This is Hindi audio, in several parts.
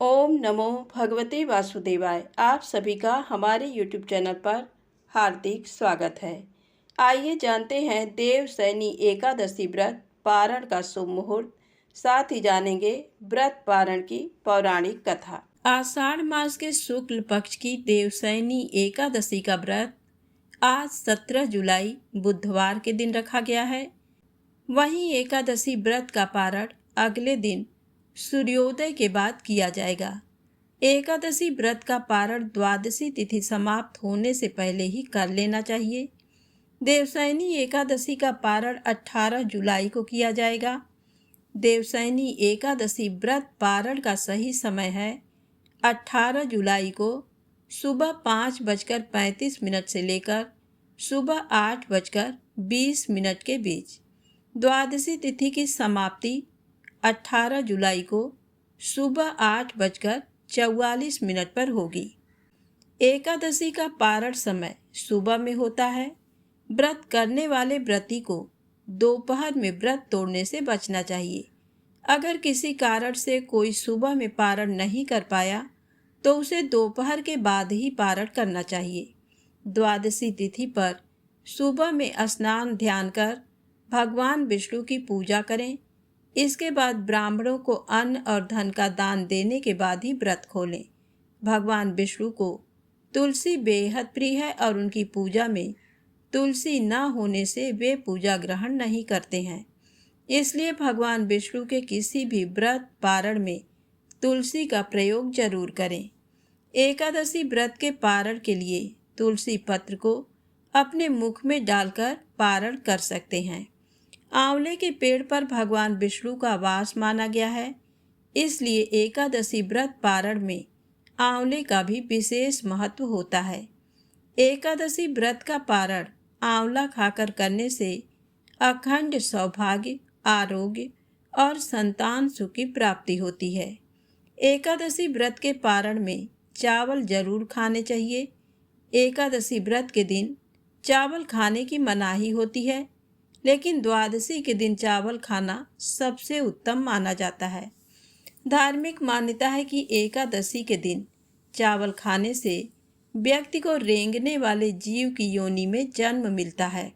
ओम नमो भगवते वासुदेवाय। आप सभी का हमारे YouTube चैनल पर हार्दिक स्वागत है। आइए जानते हैं देवशयनी एकादशी व्रत पारण का शुभ मुहूर्त, साथ ही जानेंगे व्रत पारण की पौराणिक कथा। आषाढ़ मास के शुक्ल पक्ष की देवशयनी एकादशी का व्रत आज 17 जुलाई बुधवार के दिन रखा गया है। वहीं एकादशी व्रत का पारण अगले दिन सूर्योदय के बाद किया जाएगा। एकादशी व्रत का पारण द्वादशी तिथि समाप्त होने से पहले ही कर लेना चाहिए। देवशयनी एकादशी का पारण 18 जुलाई को किया जाएगा। देवशयनी एकादशी व्रत पारण का सही समय है 18 जुलाई को सुबह 5:35 से लेकर सुबह 8:20 के बीच। द्वादशी तिथि की समाप्ति 18 जुलाई को सुबह 8:44 पर होगी। एकादशी का पारण समय सुबह में होता है। व्रत करने वाले व्रती को दोपहर में व्रत तोड़ने से बचना चाहिए। अगर किसी कारण से कोई सुबह में पारण नहीं कर पाया तो उसे दोपहर के बाद ही पारण करना चाहिए। द्वादशी तिथि पर सुबह में स्नान ध्यान कर भगवान विष्णु की पूजा करें। इसके बाद ब्राह्मणों को अन्न और धन का दान देने के बाद ही व्रत खोलें। भगवान विष्णु को तुलसी बेहद प्रिय है और उनकी पूजा में तुलसी न होने से वे पूजा ग्रहण नहीं करते हैं। इसलिए भगवान विष्णु के किसी भी व्रत पारण में तुलसी का प्रयोग जरूर करें। एकादशी व्रत के पारण के लिए तुलसी पत्र को अपने मुख में डालकर पारण कर सकते हैं। आंवले के पेड़ पर भगवान विष्णु का वास माना गया है, इसलिए एकादशी व्रत पारण में आंवले का भी विशेष महत्व होता है। एकादशी व्रत का पारण आंवला खाकर करने से अखंड सौभाग्य, आरोग्य और संतान सुख की प्राप्ति होती है। एकादशी व्रत के पारण में चावल जरूर खाने चाहिए। एकादशी व्रत के दिन चावल खाने की मनाही होती है, लेकिन द्वादशी के दिन चावल खाना सबसे उत्तम माना जाता है। धार्मिक मान्यता है कि एकादशी के दिन चावल खाने से व्यक्ति को रेंगने वाले जीव की योनि में जन्म मिलता है,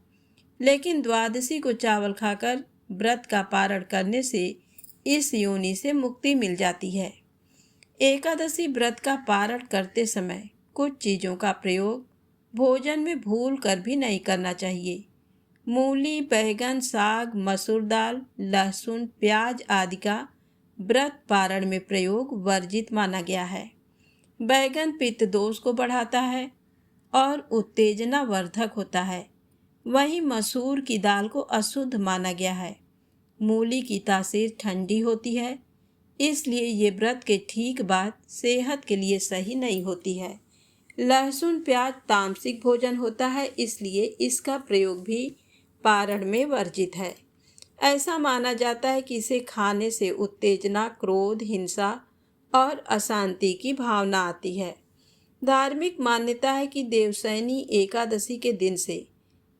लेकिन द्वादशी को चावल खाकर व्रत का पारण करने से इस योनि से मुक्ति मिल जाती है। एकादशी व्रत का पारण करते समय कुछ चीज़ों का प्रयोग भोजन में भूल कर भी नहीं करना चाहिए। मूली, बैगन, साग, मसूर दाल, लहसुन, प्याज आदि का व्रत पारण में प्रयोग वर्जित माना गया है। बैगन पित्त दोष को बढ़ाता है और उत्तेजना वर्धक होता है। वहीं मसूर की दाल को अशुद्ध माना गया है। मूली की तासीर ठंडी होती है, इसलिए ये व्रत के ठीक बाद सेहत के लिए सही नहीं होती है। लहसुन प्याज तामसिक भोजन होता है, इसलिए इसका प्रयोग भी पारण में वर्जित है। ऐसा माना जाता है कि इसे खाने से उत्तेजना, क्रोध, हिंसा और अशांति की भावना आती है। धार्मिक मान्यता है कि देवशयनी एकादशी के दिन से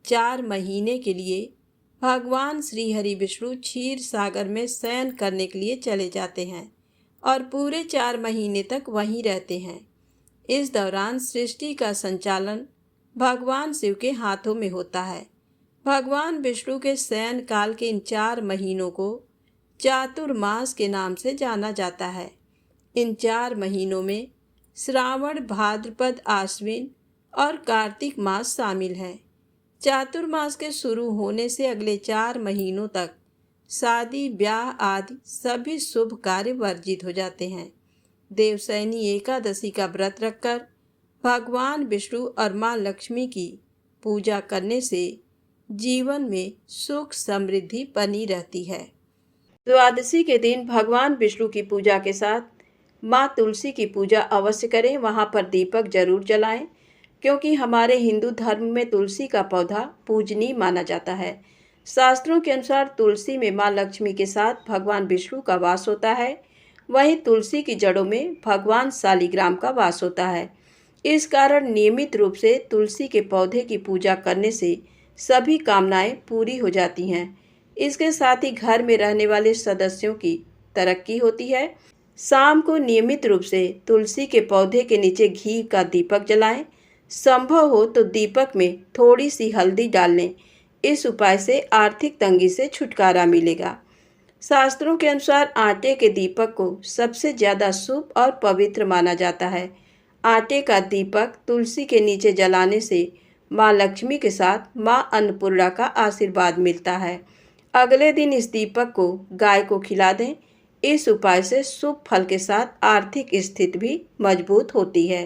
4 महीने के लिए भगवान श्री हरि विष्णु क्षीर सागर में शयन करने के लिए चले जाते हैं और पूरे 4 महीने तक वहीं रहते हैं। इस दौरान सृष्टि का संचालन भगवान शिव के हाथों में होता है। भगवान विष्णु के शयन काल के इन 4 महीनों को चातुर्मास के नाम से जाना जाता है। इन 4 महीनों में श्रावण, भाद्रपद, आश्विन और कार्तिक मास शामिल हैं। चातुर्मास के शुरू होने से अगले 4 महीनों तक शादी, ब्याह आदि सभी शुभ कार्य वर्जित हो जाते हैं। देवशयनी एकादशी का व्रत रखकर भगवान विष्णु और माँ लक्ष्मी की पूजा करने से जीवन में सुख समृद्धि बनी रहती है। द्वादशी के दिन भगवान विष्णु की पूजा के साथ माँ तुलसी की पूजा अवश्य करें। वहाँ पर दीपक जरूर जलाएं, क्योंकि हमारे हिंदू धर्म में तुलसी का पौधा पूजनीय माना जाता है। शास्त्रों के अनुसार तुलसी में माँ लक्ष्मी के साथ भगवान विष्णु का वास होता है। वहीं तुलसी की जड़ों में भगवान शालिग्राम का वास होता है। इस कारण नियमित रूप से तुलसी के पौधे की पूजा करने से सभी कामनाएं पूरी हो जाती हैं। इसके साथ ही घर में रहने वाले सदस्यों की तरक्की होती है। शाम को नियमित रूप से तुलसी के पौधे के नीचे घी का दीपक जलाएं। संभव हो तो दीपक में थोड़ी सी हल्दी डाल लें। इस उपाय से आर्थिक तंगी से छुटकारा मिलेगा। शास्त्रों के अनुसार आटे के दीपक को सबसे ज़्यादा शुभ और पवित्र माना जाता है। आटे का दीपक तुलसी के नीचे जलाने से माँ लक्ष्मी के साथ माँ अन्नपूर्णा का आशीर्वाद मिलता है। अगले दिन इस दीपक को गाय को खिला दें। इस उपाय से शुभ फल के साथ आर्थिक स्थिति भी मजबूत होती है।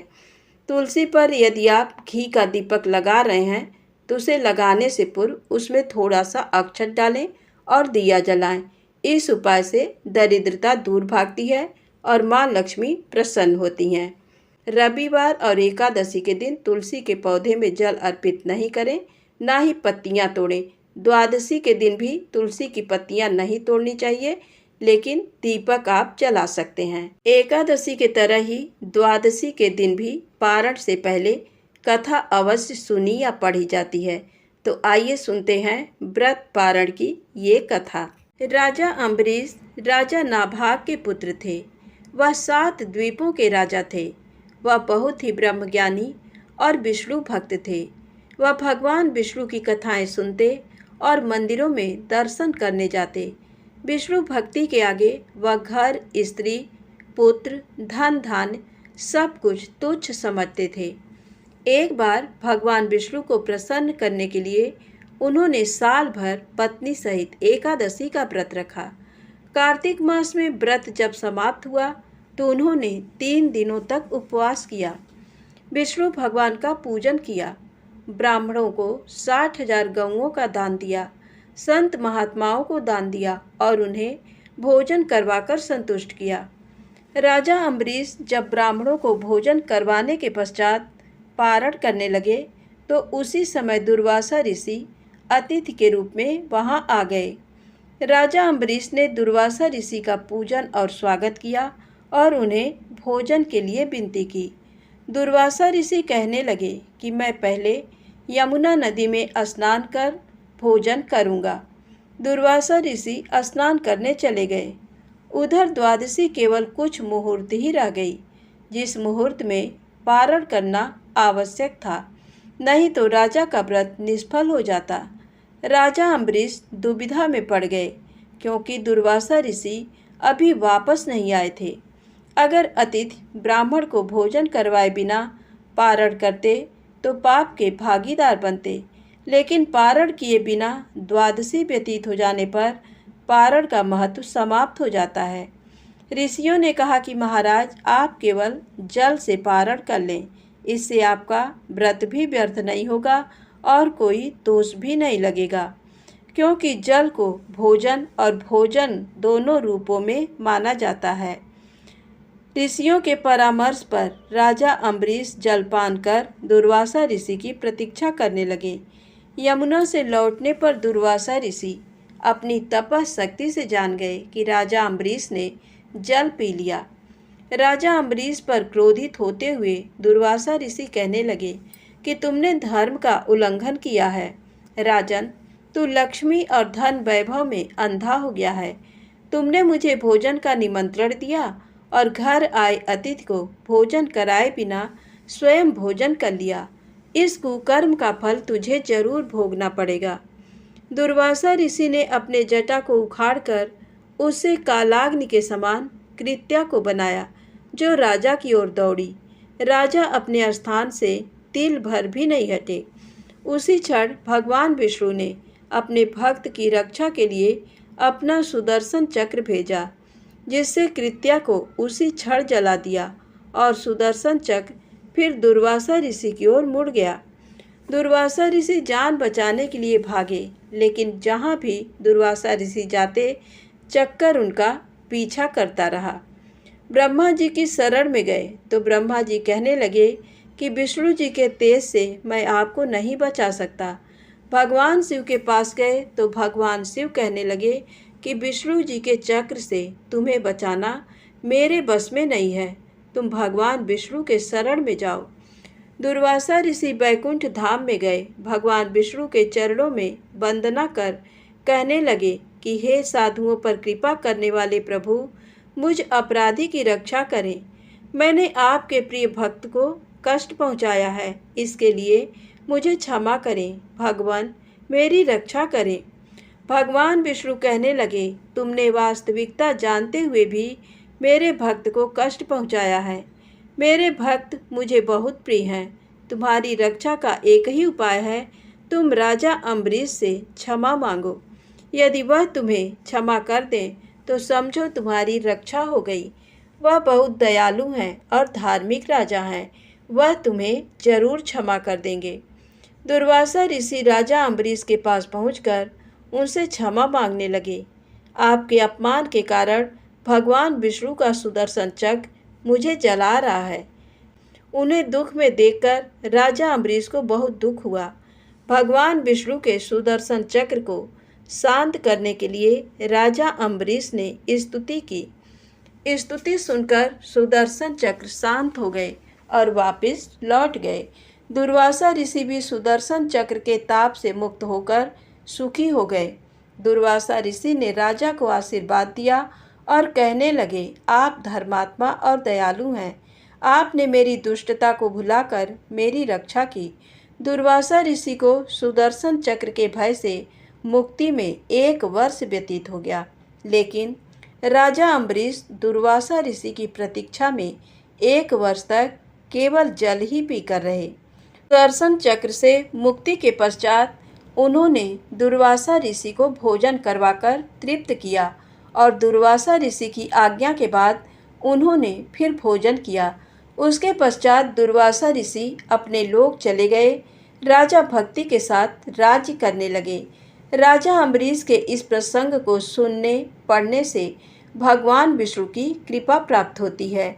तुलसी पर यदि आप घी का दीपक लगा रहे हैं तो उसे लगाने से पूर्व उसमें थोड़ा सा अक्षत डालें और दिया जलाएं। इस उपाय से दरिद्रता दूर भागती है और माँ लक्ष्मी प्रसन्न होती हैं। रविवार और एकादशी के दिन तुलसी के पौधे में जल अर्पित नहीं करें, ना ही पत्तियां तोड़ें। द्वादशी के दिन भी तुलसी की पत्तियां नहीं तोड़नी चाहिए, लेकिन दीपक आप जला सकते हैं। एकादशी के तरह ही द्वादशी के दिन भी पारण से पहले कथा अवश्य सुनी या पढ़ी जाती है। तो आइए सुनते हैं व्रत पारण की ये कथा। राजा अम्बरीश राजा नाभाग के पुत्र थे। वह 7 द्वीपों के राजा थे। वह बहुत ही ब्रह्मज्ञानी और विष्णु भक्त थे। वह भगवान विष्णु की कथाएं सुनते और मंदिरों में दर्शन करने जाते। विष्णु भक्ति के आगे वह घर, स्त्री, पुत्र, धन धान्य सब कुछ तुच्छ समझते थे। एक बार भगवान विष्णु को प्रसन्न करने के लिए उन्होंने साल भर पत्नी सहित एकादशी का व्रत रखा। कार्तिक मास में व्रत जब समाप्त हुआ तो उन्होंने 3 दिनों तक उपवास किया। विष्णु भगवान का पूजन किया, ब्राह्मणों को 60,000 गौओं का दान दिया, संत महात्माओं को दान दिया और उन्हें भोजन करवाकर संतुष्ट किया। राजा अम्बरीश जब ब्राह्मणों को भोजन करवाने के पश्चात पारण करने लगे तो उसी समय दुर्वासा ऋषि अतिथि के रूप में वहां आ गए। राजा अम्बरीश ने दुर्वासा ऋषि का पूजन और स्वागत किया और उन्हें भोजन के लिए विनती की। दुर्वासा ऋषि कहने लगे कि मैं पहले यमुना नदी में स्नान कर भोजन करूंगा। दुर्वासा ऋषि स्नान करने चले गए। उधर द्वादशी केवल कुछ मुहूर्त ही रह गई, जिस मुहूर्त में पारण करना आवश्यक था, नहीं तो राजा का व्रत निष्फल हो जाता। राजा अम्बरीश दुविधा में पड़ गए, क्योंकि दुर्वासा ऋषि अभी वापस नहीं आए थे। अगर अतिथि ब्राह्मण को भोजन करवाए बिना पारण करते तो पाप के भागीदार बनते, लेकिन पारण किए बिना द्वादशी व्यतीत हो जाने पर पारण का महत्व समाप्त हो जाता है। ऋषियों ने कहा कि महाराज, आप केवल जल से पारण कर लें, इससे आपका व्रत भी व्यर्थ नहीं होगा और कोई दोष भी नहीं लगेगा, क्योंकि जल को भोजन और भोजन दोनों रूपों में माना जाता है। ऋषियों के परामर्श पर राजा अम्बरीश जलपान कर दुर्वासा ऋषि की प्रतीक्षा करने लगे। यमुना से लौटने पर दुर्वासा ऋषि अपनी तपशक्ति से जान गए कि राजा अम्बरीश ने जल पी लिया। राजा अम्बरीश पर क्रोधित होते हुए दुर्वासा ऋषि कहने लगे कि तुमने धर्म का उल्लंघन किया है। राजन, तू लक्ष्मी और धन वैभव में अंधा हो गया है। तुमने मुझे भोजन का निमंत्रण दिया और घर आए अतिथि को भोजन कराए बिना स्वयं भोजन कर लिया। इस कुकर्म का फल तुझे जरूर भोगना पड़ेगा। दुर्वासा ऋषि ने अपने जटा को उखाड़कर उससे कालाग्नि के समान कृत्या को बनाया, जो राजा की ओर दौड़ी। राजा अपने स्थान से तिल भर भी नहीं हटे। उसी क्षण भगवान विष्णु ने अपने भक्त की रक्षा के लिए अपना सुदर्शन चक्र भेजा, जिससे कृत्या को उसी क्षण जला दिया और सुदर्शन चक्र फिर दुर्वासा ऋषि की ओर मुड़ गया। दुर्वासा ऋषि जान बचाने के लिए भागे, लेकिन जहाँ भी दुर्वासा ऋषि जाते चक्कर उनका पीछा करता रहा। ब्रह्मा जी की शरण में गए तो ब्रह्मा जी कहने लगे कि विष्णु जी के तेज से मैं आपको नहीं बचा सकता। भगवान शिव के पास गए तो भगवान शिव कहने लगे कि विष्णु जी के चक्र से तुम्हें बचाना मेरे बस में नहीं है, तुम भगवान विष्णु के शरण में जाओ। दुर्वासा ऋषि बैकुंठ धाम में गए। भगवान विष्णु के चरणों में वंदना कर कहने लगे कि हे साधुओं पर कृपा करने वाले प्रभु, मुझ अपराधी की रक्षा करें। मैंने आपके प्रिय भक्त को कष्ट पहुंचाया है, इसके लिए मुझे क्षमा करें। भगवान मेरी रक्षा करें। भगवान विष्णु कहने लगे, तुमने वास्तविकता जानते हुए भी मेरे भक्त को कष्ट पहुंचाया है। मेरे भक्त मुझे बहुत प्रिय हैं। तुम्हारी रक्षा का एक ही उपाय है, तुम राजा अम्बरीश से क्षमा मांगो। यदि वह तुम्हें क्षमा कर दें तो समझो तुम्हारी रक्षा हो गई। वह बहुत दयालु हैं और धार्मिक राजा हैं। वह तुम्हें जरूर क्षमा कर देंगे। दुर्वासा ऋषि राजा अम्बरीश के पास पहुंचकर उनसे क्षमा मांगने लगे। आपके अपमान के कारण भगवान विष्णु का सुदर्शन चक्र मुझे जला रहा है। उन्हें दुख में देखकर राजा अम्बरीश को बहुत दुख हुआ। भगवान विष्णु के सुदर्शन चक्र को शांत करने के लिए राजा अम्बरीश ने स्तुति की। स्तुति सुनकर सुदर्शन चक्र शांत हो गए और वापस लौट गए। दुर्वासा ऋषि भी सुदर्शन चक्र के ताप से मुक्त होकर सुखी हो गए। दुर्वासा ऋषि ने राजा को आशीर्वाद दिया और कहने लगे, आप धर्मात्मा और दयालु हैं। आपने मेरी दुष्टता को भुलाकर मेरी रक्षा की। दुर्वासा ऋषि को सुदर्शन चक्र के भय से मुक्ति में 1 वर्ष व्यतीत हो गया, लेकिन राजा अम्बरीश दुर्वासा ऋषि की प्रतीक्षा में 1 वर्ष तक केवल जल ही पीकर रहे। सुदर्शन चक्र से मुक्ति के पश्चात उन्होंने दुर्वासा ऋषि को भोजन करवाकर तृप्त किया और दुर्वासा ऋषि की आज्ञा के बाद उन्होंने फिर भोजन किया। उसके पश्चात दुर्वासा ऋषि अपने लोक चले गए। राजा भक्ति के साथ राज्य करने लगे। राजा अम्बरीश के इस प्रसंग को सुनने पढ़ने से भगवान विष्णु की कृपा प्राप्त होती है।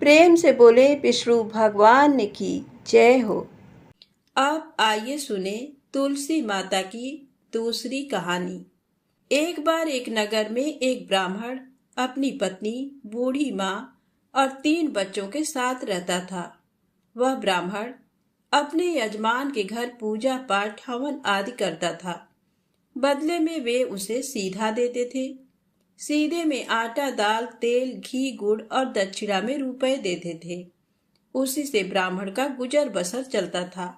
प्रेम से बोले विष्णु भगवान की जय हो। अब आइए सुने तुलसी माता की दूसरी कहानी। एक बार एक नगर में एक ब्राह्मण अपनी पत्नी, बूढ़ी माँ और 3 बच्चों के साथ रहता था। वह ब्राह्मण अपने यजमान के घर पूजा पाठ, हवन आदि करता था। बदले में वे उसे सीधा देते थे। सीधे में आटा, दाल, तेल, घी, गुड़ और दक्षिणा में रुपए देते थे। उसी से ब्राह्मण का गुजर बसर चलता था।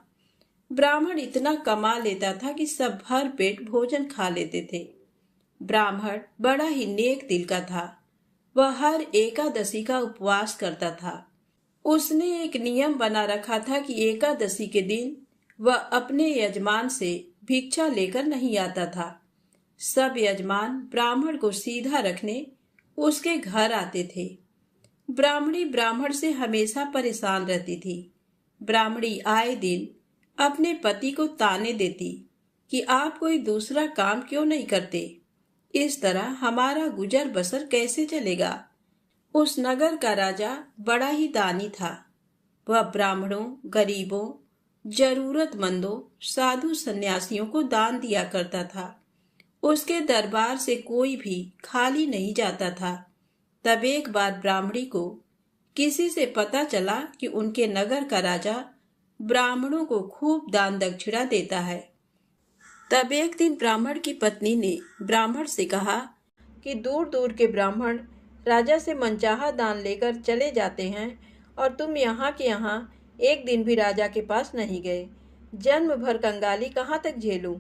ब्राह्मण इतना कमा लेता था कि सब भर पेट भोजन खा लेते थे। ब्राह्मण बड़ा ही नेक दिल का था। वह हर एकादशी का उपवास करता था। उसने एक नियम बना रखा था कि एकादशी के दिन वह अपने यजमान से भिक्षा लेकर नहीं आता था। सब यजमान ब्राह्मण को सीधा रखने उसके घर आते थे। ब्राह्मणी ब्राह्मण से हमेशा परेशान रहती थी। ब्राह्मणी आए दिन अपने पति को ताने देती कि आप कोई दूसरा काम क्यों नहीं करते, इस तरह हमारा गुजर बसर कैसे चलेगा। उस नगर का राजा बड़ा ही दानी था। वह ब्राह्मणों, गरीबों, जरूरतमंदों, साधु सन्यासियों को दान दिया करता था। उसके दरबार से कोई भी खाली नहीं जाता था। तब एक बार ब्राह्मणी को किसी से पता चला कि उनके नगर का राजा ब्राह्मणों को खूब दान दक्षिणा देता है। तब एक दिन ब्राह्मण की पत्नी ने ब्राह्मण से कहा कि दूर दूर के ब्राह्मण राजा से मनचाहा दान लेकर चले जाते हैं और तुम यहाँ के यहाँ एक दिन भी राजा के पास नहीं गए। जन्म भर कंगाली कहाँ तक झेलूं?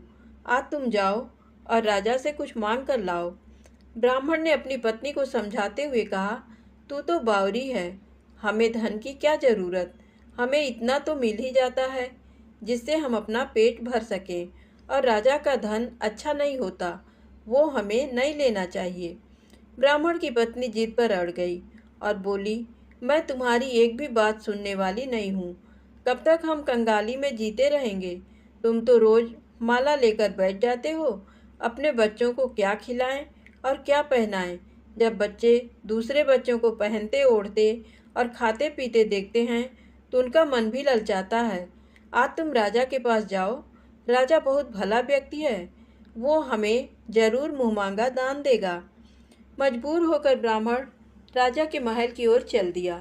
आज तुम जाओ और राजा से कुछ मांग कर लाओ। ब्राह्मण ने अपनी पत्नी को समझाते हुए कहा, तू तो बावरी है, हमें धन की क्या जरूरत, हमें इतना तो मिल ही जाता है जिससे हम अपना पेट भर सकें, और राजा का धन अच्छा नहीं होता, वो हमें नहीं लेना चाहिए। ब्राह्मण की पत्नी जिद पर अड़ गई और बोली, मैं तुम्हारी एक भी बात सुनने वाली नहीं हूँ। कब तक हम कंगाली में जीते रहेंगे? तुम तो रोज माला लेकर बैठ जाते हो। अपने बच्चों को क्या खिलाएं और क्या पहनाएं? जब बच्चे दूसरे बच्चों को पहनते ओढ़ते और खाते पीते देखते हैं तो उनका मन भी ललचाता है। आज तुम राजा के पास जाओ, राजा बहुत भला व्यक्ति है, वो हमें जरूर मुँह मांगा दान देगा। मजबूर होकर ब्राह्मण राजा के महल की ओर चल दिया,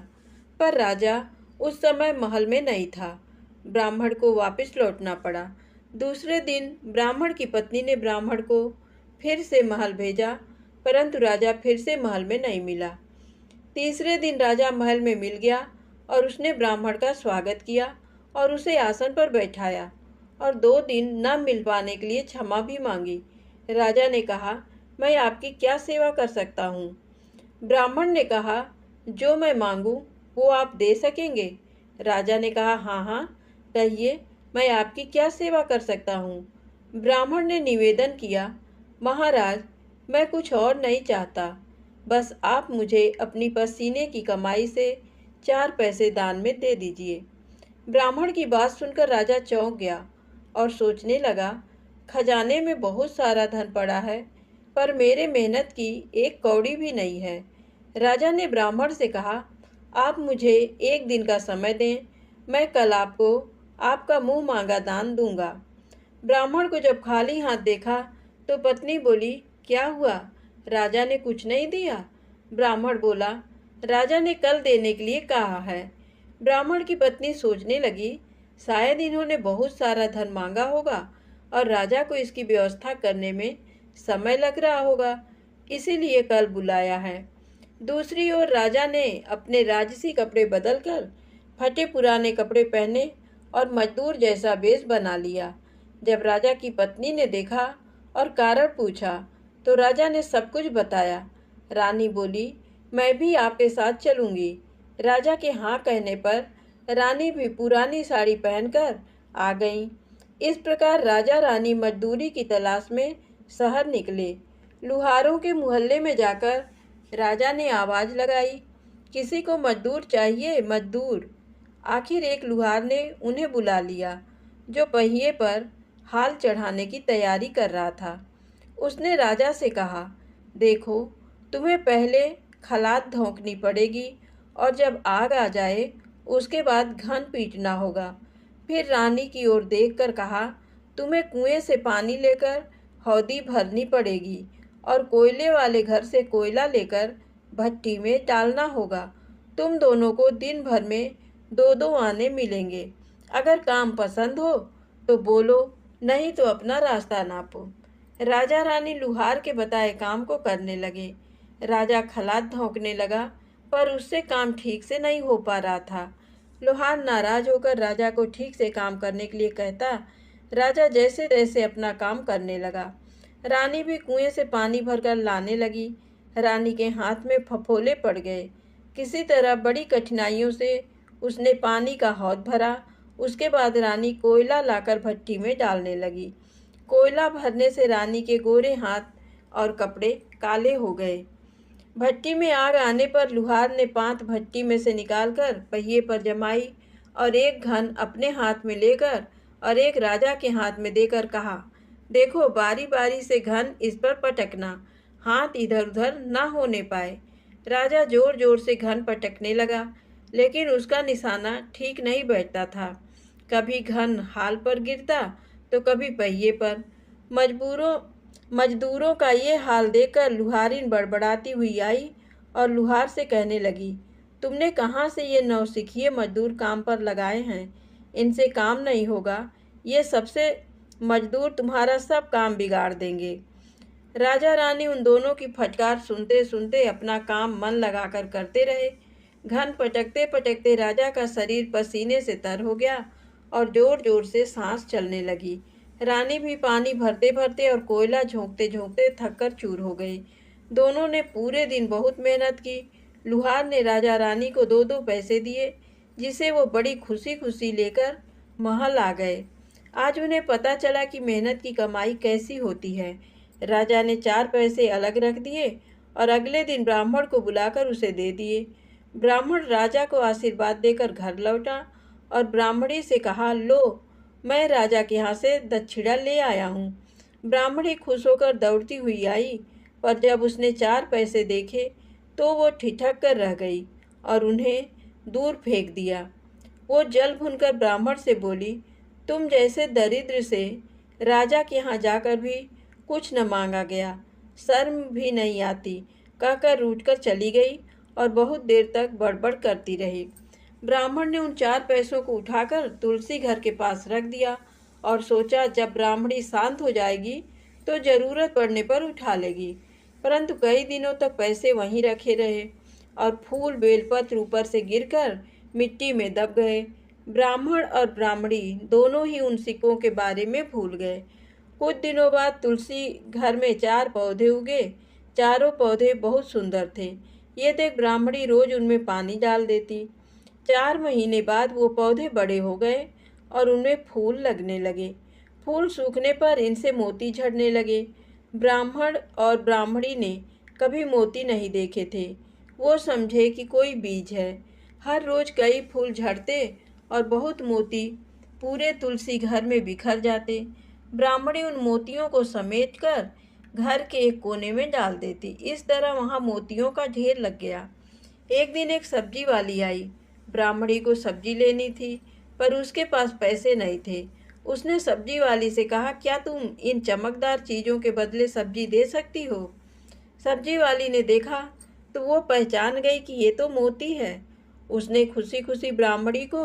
पर राजा उस समय महल में नहीं था। ब्राह्मण को वापस लौटना पड़ा। दूसरे दिन ब्राह्मण की पत्नी ने ब्राह्मण को फिर से महल भेजा, परंतु राजा फिर से महल में नहीं मिला। तीसरे दिन राजा महल में मिल गया और उसने ब्राह्मण का स्वागत किया और उसे आसन पर बैठाया और 2 दिन न मिल पाने के लिए क्षमा भी मांगी। राजा ने कहा, मैं आपकी क्या सेवा कर सकता हूँ? ब्राह्मण ने कहा, जो मैं मांगू वो आप दे सकेंगे? राजा ने कहा, हाँ हाँ, कहिए, मैं आपकी क्या सेवा कर सकता हूँ? ब्राह्मण ने निवेदन किया, महाराज, मैं कुछ और नहीं चाहता, बस आप मुझे अपनी पसीने की कमाई से 4 पैसे दान में दे दीजिए। ब्राह्मण की बात सुनकर राजा चौंक गया और सोचने लगा, खजाने में बहुत सारा धन पड़ा है, पर मेरे मेहनत की 1 कौड़ी भी नहीं है। राजा ने ब्राह्मण से कहा, आप मुझे 1 दिन का समय दें, मैं कल आपको आपका मुंह मांगा दान दूंगा। ब्राह्मण को जब खाली हाथ देखा तो पत्नी बोली, क्या हुआ, राजा ने कुछ नहीं दिया? ब्राह्मण बोला, राजा ने कल देने के लिए कहा है। ब्राह्मण की पत्नी सोचने लगी, शायद इन्होंने बहुत सारा धन मांगा होगा और राजा को इसकी व्यवस्था करने में समय लग रहा होगा, इसीलिए कल बुलाया है। दूसरी ओर राजा ने अपने राजसी कपड़े बदलकर फटे पुराने कपड़े पहने और मजदूर जैसा वेश बना लिया। जब राजा की पत्नी ने देखा और कारण पूछा तो राजा ने सब कुछ बताया। रानी बोली, मैं भी आपके साथ चलूंगी। राजा के हाँ कहने पर रानी भी पुरानी साड़ी पहनकर आ गईं। इस प्रकार राजा रानी मजदूरी की तलाश में शहर निकले। लुहारों के मोहल्ले में जाकर राजा ने आवाज़ लगाई, किसी को मजदूर चाहिए, मजदूर। आखिर एक लुहार ने उन्हें बुला लिया, जो पहिए पर हाल चढ़ाने की तैयारी कर रहा था। उसने राजा से कहा, देखो, तुम्हें पहले खलात धोंकनी पड़ेगी और जब आग आ जाए उसके बाद घन पीटना होगा। फिर रानी की ओर देखकर कहा, तुम्हें कुएं से पानी लेकर हौदी भरनी पड़ेगी और कोयले वाले घर से कोयला लेकर भट्टी में डालना होगा। तुम दोनों को दिन भर में 2-2 आने मिलेंगे। अगर काम पसंद हो तो बोलो, नहीं तो अपना रास्ता नापो। राजा रानी लुहार के बताए काम को करने लगे। राजा खलात धोंकने लगा, पर उससे काम ठीक से नहीं हो पा रहा था। लुहार नाराज होकर राजा को ठीक से काम करने के लिए कहता। राजा जैसे तैसे अपना काम करने लगा। रानी भी कुएं से पानी भरकर लाने लगी। रानी के हाथ में फफोले पड़ गए। किसी तरह बड़ी कठिनाइयों से उसने पानी का हौद भरा। उसके बाद रानी कोयला लाकर भट्टी में डालने लगी। कोयला भरने से रानी के गोरे हाथ और कपड़े काले हो गए। भट्टी में आग आने पर लुहार ने 5 भट्टी में से निकालकर पहिए पर जमाई और एक घन अपने हाथ में लेकर और एक राजा के हाथ में देकर कहा, देखो, बारी बारी से घन इस पर पटकना, हाथ इधर उधर ना होने पाए। राजा जोर जोर से घन पटकने लगा, लेकिन उसका निशाना ठीक नहीं बैठता था। कभी घन हाल पर गिरता तो कभी पहिए पर। मजदूरों का ये हाल देखकर लुहारिन बड़बड़ाती हुई आई और लुहार से कहने लगी, तुमने कहाँ से ये नौसिखिए मजदूर काम पर लगाए हैं? इनसे काम नहीं होगा, ये सबसे मजदूर तुम्हारा सब काम बिगाड़ देंगे। राजा रानी उन दोनों की फटकार सुनते सुनते अपना काम मन लगाकर करते रहे। घन पटकते पटकते राजा का शरीर पसीने से तर हो गया और जोर जोर से सांस चलने लगी। रानी भी पानी भरते भरते और कोयला झोंकते झोंकते थककर चूर हो गई। दोनों ने पूरे दिन बहुत मेहनत की। लुहार ने राजा रानी को 2-2 पैसे दिए, जिसे वो बड़ी खुशी खुशी लेकर महल आ गए। आज उन्हें पता चला कि मेहनत की कमाई कैसी होती है। राजा ने 4 पैसे अलग रख दिए और अगले दिन ब्राह्मण को बुलाकर उसे दे दिए। ब्राह्मण राजा को आशीर्वाद देकर घर लौटा और ब्राह्मणी से कहा, लो, मैं राजा के यहाँ से दक्षिणा ले आया हूँ। ब्राह्मणी खुश होकर दौड़ती हुई आई, पर जब उसने 4 पैसे देखे तो वो ठिठक कर रह गई और उन्हें दूर फेंक दिया। वो जल भुनकर ब्राह्मण से बोली, तुम जैसे दरिद्र से राजा के यहाँ जाकर भी कुछ न मांगा गया, शर्म भी नहीं आती, कहकर रूठकर चली गई और बहुत देर तक बड़बड़ करती रही। ब्राह्मण ने उन 4 पैसों को उठाकर तुलसी घर के पास रख दिया और सोचा, जब ब्राह्मणी शांत हो जाएगी तो जरूरत पड़ने पर उठा लेगी। परंतु कई दिनों तक पैसे वहीं रखे रहे और फूल बेलपत्र ऊपर से गिरकर मिट्टी में दब गए। ब्राह्मण और ब्राह्मणी दोनों ही उन सिक्कों के बारे में भूल गए। कुछ दिनों बाद तुलसी घर में 4 पौधे उगे। चारों पौधे बहुत सुंदर थे। ये देख ब्राह्मणी रोज उनमें पानी डाल देती। 4 महीने बाद वो पौधे बड़े हो गए और उनमें फूल लगने लगे। फूल सूखने पर इनसे मोती झड़ने लगे। ब्राह्मण और ब्राह्मणी ने कभी मोती नहीं देखे थे। वो समझे कि कोई बीज है। हर रोज कई फूल झड़ते और बहुत मोती पूरे तुलसी घर में बिखर जाते। ब्राह्मणी उन मोतियों को समेटकर घर के एक कोने में डाल देती। इस तरह वहाँ मोतियों का ढेर लग गया। एक दिन एक सब्जी वाली आई। ब्राह्मणी को सब्जी लेनी थी, पर उसके पास पैसे नहीं थे। उसने सब्जी वाली से कहा, क्या तुम इन चमकदार चीज़ों के बदले सब्जी दे सकती हो? सब्जी वाली ने देखा तो वो पहचान गई कि ये तो मोती है। उसने खुशी खुशी ब्राह्मणी को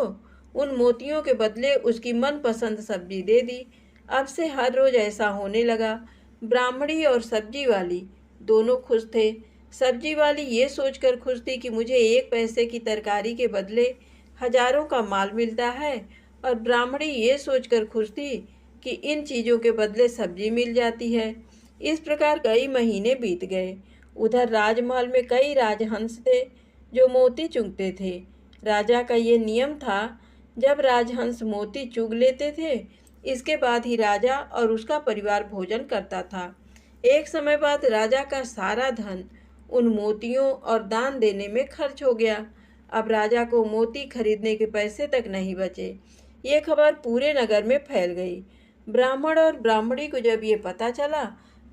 उन मोतियों के बदले उसकी मनपसंद सब्जी दे दी। अब से हर रोज ऐसा होने लगा। ब्राह्मणी और सब्जी वाली दोनों खुश थे। सब्जी वाली ये सोचकर खुश थी कि मुझे 1 पैसे की तरकारी के बदले हजारों का माल मिलता है, और ब्राह्मणी ये सोचकर खुश थी कि इन चीज़ों के बदले सब्जी मिल जाती है। इस प्रकार कई महीने बीत गए। उधर राजमहल में कई राजहंस थे जो मोती चुगते थे। राजा का ये नियम था, जब राजहंस मोती चुग लेते थे, इसके बाद ही राजा और उसका परिवार भोजन करता था। एक समय बाद राजा का सारा धन उन मोतियों और दान देने में खर्च हो गया। अब राजा को मोती खरीदने के पैसे तक नहीं बचे। ये खबर पूरे नगर में फैल गई। ब्राह्मण और ब्राह्मणी को जब ये पता चला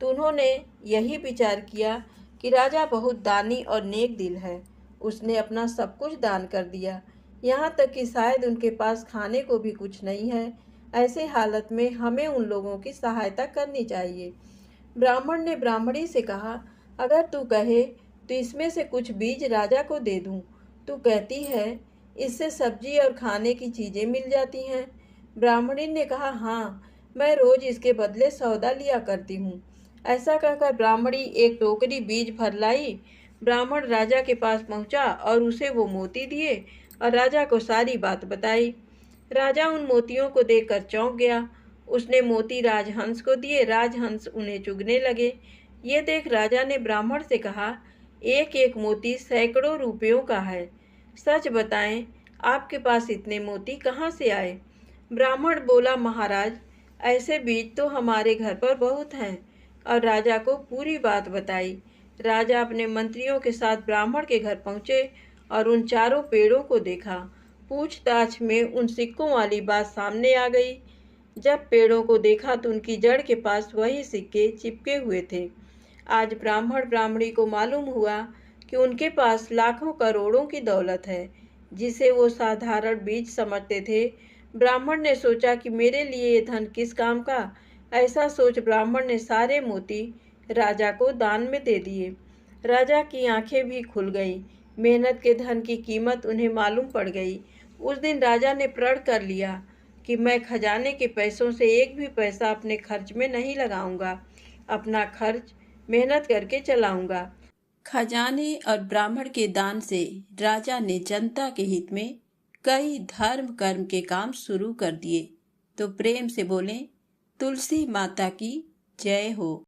तो उन्होंने यही विचार किया कि राजा बहुत दानी और नेक दिल है। उसने अपना सब कुछ दान कर दिया, यहाँ तक कि शायद उनके पास खाने को भी कुछ नहीं है। ऐसे हालत में हमें उन लोगों की सहायता करनी चाहिए। ब्राह्मण ने ब्राह्मणी से कहा, अगर तू कहे तो इसमें से कुछ बीज राजा को दे दूं। तू कहती है इससे सब्जी और खाने की चीज़ें मिल जाती हैं। ब्राह्मणी ने कहा, हाँ, मैं रोज इसके बदले सौदा लिया करती हूँ। ऐसा कहकर ब्राह्मणी एक टोकरी बीज भर लाई। ब्राह्मण राजा के पास पहुँचा और उसे वो मोती दिए और राजा को सारी बात बताई। राजा उन मोतियों को देखकर चौंक गया। उसने मोती राजहंस को दिए। राजहंस उन्हें चुगने लगे। ये देख राजा ने ब्राह्मण से कहा, एक एक मोती सैकड़ों रुपयों का है। सच बताएं, आपके पास इतने मोती कहाँ से आए? ब्राह्मण बोला, महाराज, ऐसे बीज तो हमारे घर पर बहुत हैं, और राजा को पूरी बात बताई। राजा अपने मंत्रियों के साथ ब्राह्मण के घर पहुँचे और उन चारों पेड़ों को देखा। पूछताछ में उन सिक्कों वाली बात सामने आ गई। जब पेड़ों को देखा तो उनकी जड़ के पास वही सिक्के चिपके हुए थे। आज ब्राह्मण ब्राह्मणी को मालूम हुआ कि उनके पास लाखों करोड़ों की दौलत है, जिसे वो साधारण बीज समझते थे। ब्राह्मण ने सोचा कि मेरे लिए ये धन किस काम का। ऐसा सोच ब्राह्मण ने सारे मोती राजा को दान में दे दिए। राजा की आंखें भी खुल गईं। मेहनत के धन की कीमत उन्हें मालूम पड़ गई। उस दिन राजा ने प्रण कर लिया कि मैं खजाने के पैसों से एक भी पैसा अपने खर्च में नहीं लगाऊंगा। अपना खर्च मेहनत करके चलाऊंगा। खजाने और ब्राह्मण के दान से राजा ने जनता के हित में कई धर्म कर्म के काम शुरू कर दिए। तो प्रेम से बोलें, तुलसी माता की जय हो।